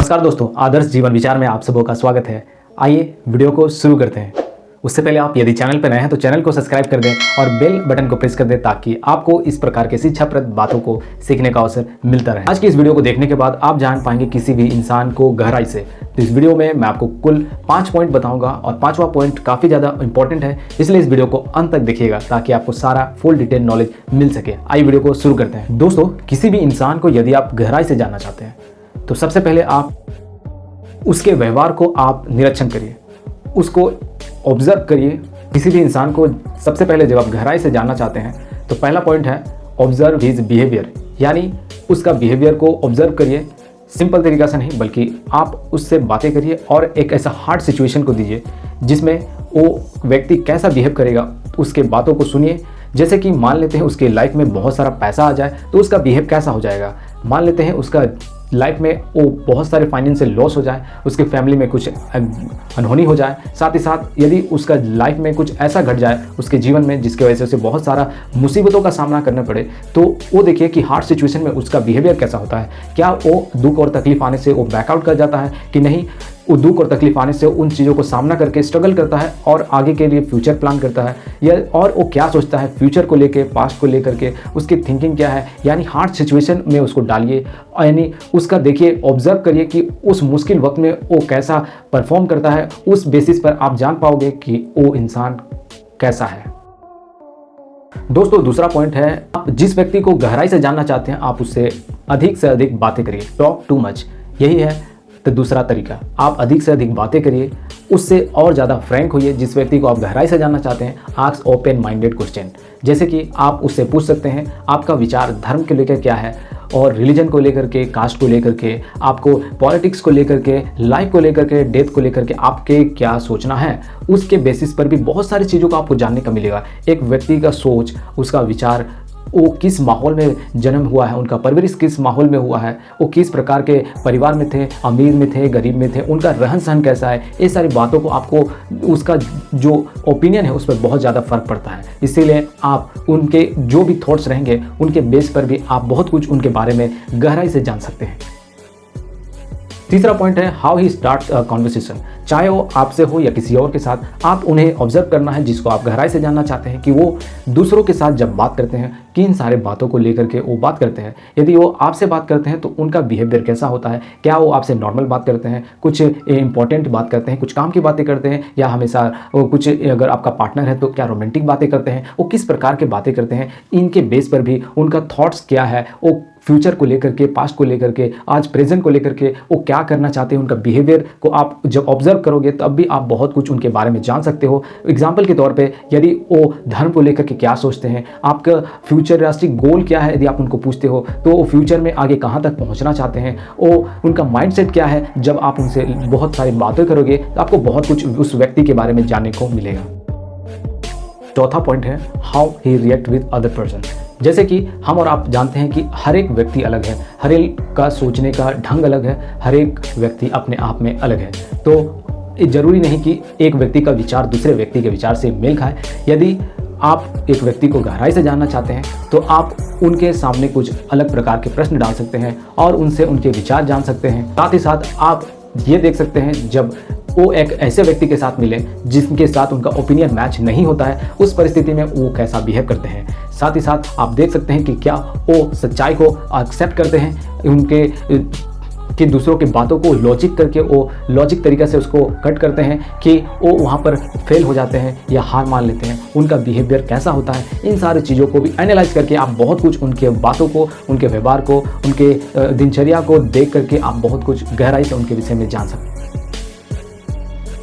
नमस्कार दोस्तों, आदर्श जीवन विचार में आप सबों का स्वागत है। आइए वीडियो को शुरू करते हैं। उससे पहले आप यदि चैनल पर नए हैं तो चैनल को सब्सक्राइब कर दें और बेल बटन को प्रेस कर दें ताकि आपको इस प्रकार के शिक्षाप्रद बातों को सीखने का अवसर मिलता रहे। आज की इस वीडियो को देखने के बाद आप जान पाएंगे किसी भी इंसान को गहराई से। तो इस वीडियो में मैं आपको कुल 5 पॉइंट बताऊंगा और 5वां पॉइंट काफ़ी ज़्यादा इंपॉर्टेंट है, इसलिए इस वीडियो को अंत तक देखिएगा ताकि आपको सारा फुल डिटेल नॉलेज मिल सके। आइए वीडियो को शुरू करते हैं। दोस्तों, किसी भी इंसान को यदि आप गहराई से जानना चाहते हैं तो सबसे पहले आप उसके व्यवहार को आप निरीक्षण करिए, उसको ऑब्जर्व करिए। किसी भी इंसान को सबसे पहले जब आप गहराई से जानना चाहते हैं तो पहला पॉइंट है ऑब्जर्व हिज बिहेवियर, यानी उसका बिहेवियर को ऑब्जर्व करिए। सिंपल तरीका से नहीं बल्कि आप उससे बातें करिए और एक ऐसा हार्ड सिचुएशन को दीजिए जिसमें वो व्यक्ति कैसा बिहेव करेगा, उसके बातों को सुनिए। जैसे कि मान लेते हैं उसके लाइफ में बहुत सारा पैसा आ जाए तो उसका बिहेव कैसा हो जाएगा। मान लेते हैं उसका लाइफ में वो बहुत सारे फाइनेंशियल लॉस हो जाए, उसके फैमिली में कुछ अनहोनी हो जाए, साथ ही साथ यदि उसका लाइफ में कुछ ऐसा घट जाए उसके जीवन में जिसकी वजह से उसे बहुत सारा मुसीबतों का सामना करना पड़े, तो वो देखिए कि हार्ड सिचुएशन में उसका बिहेवियर कैसा होता है। क्या वो दुख और तकलीफ आने से वो बैकआउट कर जाता है कि नहीं, वो दुख और तकलीफ आने से उन चीज़ों को सामना करके स्ट्रगल करता है और आगे के लिए फ्यूचर प्लान करता है, या और वो क्या सोचता है फ्यूचर को लेकर, पास्ट को लेकर के उसकी थिंकिंग क्या है। यानी हार्ड सिचुएशन में उसको डालिए, यानी उसका देखिए, ऑब्जर्व करिए कि उस मुश्किल वक्त में वो कैसा परफॉर्म करता है। उस बेसिस पर आप जान पाओगे कि वो इंसान कैसा है। दोस्तों, दूसरा पॉइंट है आप जिस व्यक्ति को गहराई से जानना चाहते हैं आप उससे अधिक से अधिक बातें करिए। टॉक टू मच, यही है तो दूसरा तरीका। आप अधिक से अधिक बातें करिए, उससे और ज़्यादा फ्रैंक होइए। जिस व्यक्ति को आप गहराई से जानना चाहते हैं आस्क ओपन माइंडेड क्वेश्चन, जैसे कि आप उससे पूछ सकते हैं आपका विचार धर्म के लेकर क्या है, और रिलीजन को लेकर के, कास्ट को लेकर के, आपको पॉलिटिक्स को लेकर के, लाइफ को लेकर के, डेथ को लेकर के आपके क्या सोचना है। उसके बेसिस पर भी बहुत सारी चीज़ों को आपको जानने का मिलेगा। एक व्यक्ति का सोच, उसका विचार, वो किस माहौल में जन्म हुआ है, उनका परवरिश किस माहौल में हुआ है, वो किस प्रकार के परिवार में थे, अमीर में थे, गरीब में थे, उनका रहन सहन कैसा है, ये सारी बातों को आपको, उसका जो ओपिनियन है उस पर बहुत ज़्यादा फर्क पड़ता है। इसीलिए आप उनके जो भी थॉट्स रहेंगे उनके बेस पर भी आप बहुत कुछ उनके बारे में गहराई से जान सकते हैं। तीसरा पॉइंट है how he starts a conversation. चाहे वो आपसे हो या किसी और के साथ, आप उन्हें ऑब्जर्व करना है जिसको आप गहराई से जानना चाहते हैं कि वो दूसरों के साथ जब बात करते हैं किन सारे बातों को लेकर के वो बात करते हैं। यदि वो आपसे बात करते हैं तो उनका बिहेवियर कैसा होता है। क्या वो आपसे नॉर्मल बात करते हैं, कुछ इंपॉर्टेंट बात करते हैं, कुछ काम की बातें करते हैं, या हमेशा वो कुछ, अगर आपका पार्टनर है तो क्या रोमांटिक बातें करते हैं, वो किस प्रकार के बातें करते हैं। इनके बेस पर भी उनका थॉट्स क्या है, वो फ्यूचर को लेकर के, पास्ट को लेकर के, आज प्रेजेंट को लेकर के वो क्या करना चाहते हैं, उनका बिहेवियर को आप जब ऑब्जर्व करोगे तब भी आप बहुत कुछ उनके बारे में जान सकते हो। एग्जाम्पल के तौर पे यदि वो धर्म को लेकर के क्या सोचते हैं, आपका फ्यूचरिस्टिक गोल क्या है, यदि आप उनको पूछते हो तो वो फ्यूचर में आगे कहाँ तक पहुँचना चाहते हैं, वो उनका माइंडसेट क्या है। जब आप उनसे बहुत सारी बातें करोगे तो आपको बहुत कुछ उस व्यक्ति के बारे में जानने को मिलेगा। चौथा पॉइंट है how he react with other person. जैसे कि हम और आप जानते हैं कि हर एक व्यक्ति अलग है, हर एक का सोचने का ढंग अलग है, हर एक व्यक्ति अपने आप में अलग है। तो ये जरूरी नहीं कि एक व्यक्ति का विचार दूसरे व्यक्ति के विचार से मेल खाए। यदि आप एक व्यक्ति को गहराई से जानना चाहते हैं तो आप उनके सामने कुछ अलग प्रकार के प्रश्न डाल सकते हैं और उनसे उनके विचार जान सकते हैं। साथ ही साथ आप ये देख सकते हैं जब वो एक ऐसे व्यक्ति के साथ मिले जिनके साथ उनका ओपिनियन मैच नहीं होता है, उस परिस्थिति में वो कैसा बिहेव करते हैं। साथ ही साथ आप देख सकते हैं कि क्या वो सच्चाई को एक्सेप्ट करते हैं, उनके कि दूसरों की बातों को लॉजिक करके वो लॉजिक तरीके से उसको कट करते हैं, कि वो वहाँ पर फेल हो जाते हैं या हार मान लेते हैं। उनका बिहेवियर कैसा होता है, इन सारी चीज़ों को भी एनालाइज करके आप बहुत कुछ उनके बातों को, उनके व्यवहार को, उनके दिनचर्या को देख करके आप बहुत कुछ गहराई से उनके विषय में जान सकते हैं।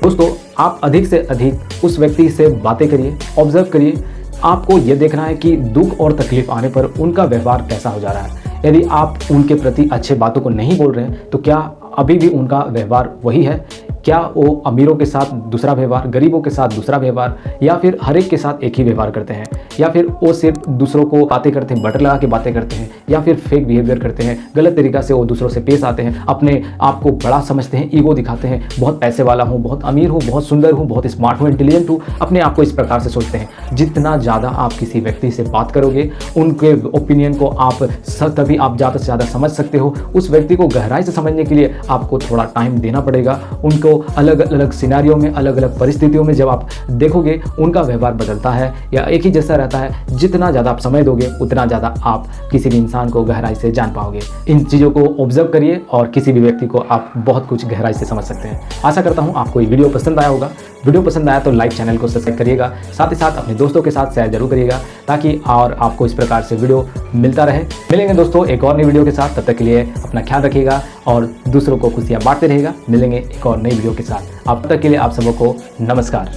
दोस्तों, आप अधिक से अधिक उस व्यक्ति से बातें करिए, ऑब्जर्व करिए। आपको यह देखना है कि दुख और तकलीफ आने पर उनका व्यवहार कैसा हो जा रहा है। यदि आप उनके प्रति अच्छे बातों को नहीं बोल रहे हैं तो क्या अभी भी उनका व्यवहार वही है, क्या वो अमीरों के साथ दूसरा व्यवहार, गरीबों के साथ दूसरा व्यवहार, या फिर हर एक के साथ एक ही व्यवहार करते हैं, या फिर वो सिर्फ दूसरों को बातें करते हैं, बटर लगा के बातें करते हैं, या फिर फेक बिहेवियर करते हैं, गलत तरीका से वो दूसरों से पेश आते हैं, अपने आप को बड़ा समझते हैं, ईगो दिखाते हैं, बहुत पैसे वाला हूँ, बहुत अमीर हूँ, बहुत सुंदर हूँ, बहुत स्मार्ट हूँ, इंटेलिजेंट हूँ, अपने आप को इस प्रकार से सोचते हैं। जितना ज़्यादा आप किसी व्यक्ति से बात करोगे, उनके ओपिनियन को आप तभी आप ज़्यादा से ज़्यादा समझ सकते हो। उस व्यक्ति को गहराई से समझने के लिए आपको थोड़ा टाइम देना पड़ेगा। उनको अलग अलग सिनेरियो में, अलग अलग परिस्थितियों में जब आप देखोगे, उनका व्यवहार बदलता है या एक ही जैसा रहता है। जितना ज़्यादा आप समय दोगे, उतना ज़्यादा आप किसी भी इंसान को गहराई से जान पाओगे। इन चीज़ों को ऑब्जर्व करिए और किसी भी व्यक्ति को आप बहुत कुछ गहराई से समझ सकते हैं। आशा करता हूँ आपको ये वीडियो पसंद आया होगा। वीडियो पसंद आया तो लाइक, चैनल को सब्सक्राइब करिएगा, साथ ही साथ अपने दोस्तों के साथ शेयर जरूर करिएगा, ताकि और आपको इस प्रकार से वीडियो मिलता रहे। मिलेंगे दोस्तों एक और नई वीडियो के साथ। तब तक के लिए अपना ख्याल रखिएगा और दूसरों को खुशियाँ बांटते रहिएगा। मिलेंगे एक और नई वीडियो के साथ। अब तक के लिए आप सबको नमस्कार।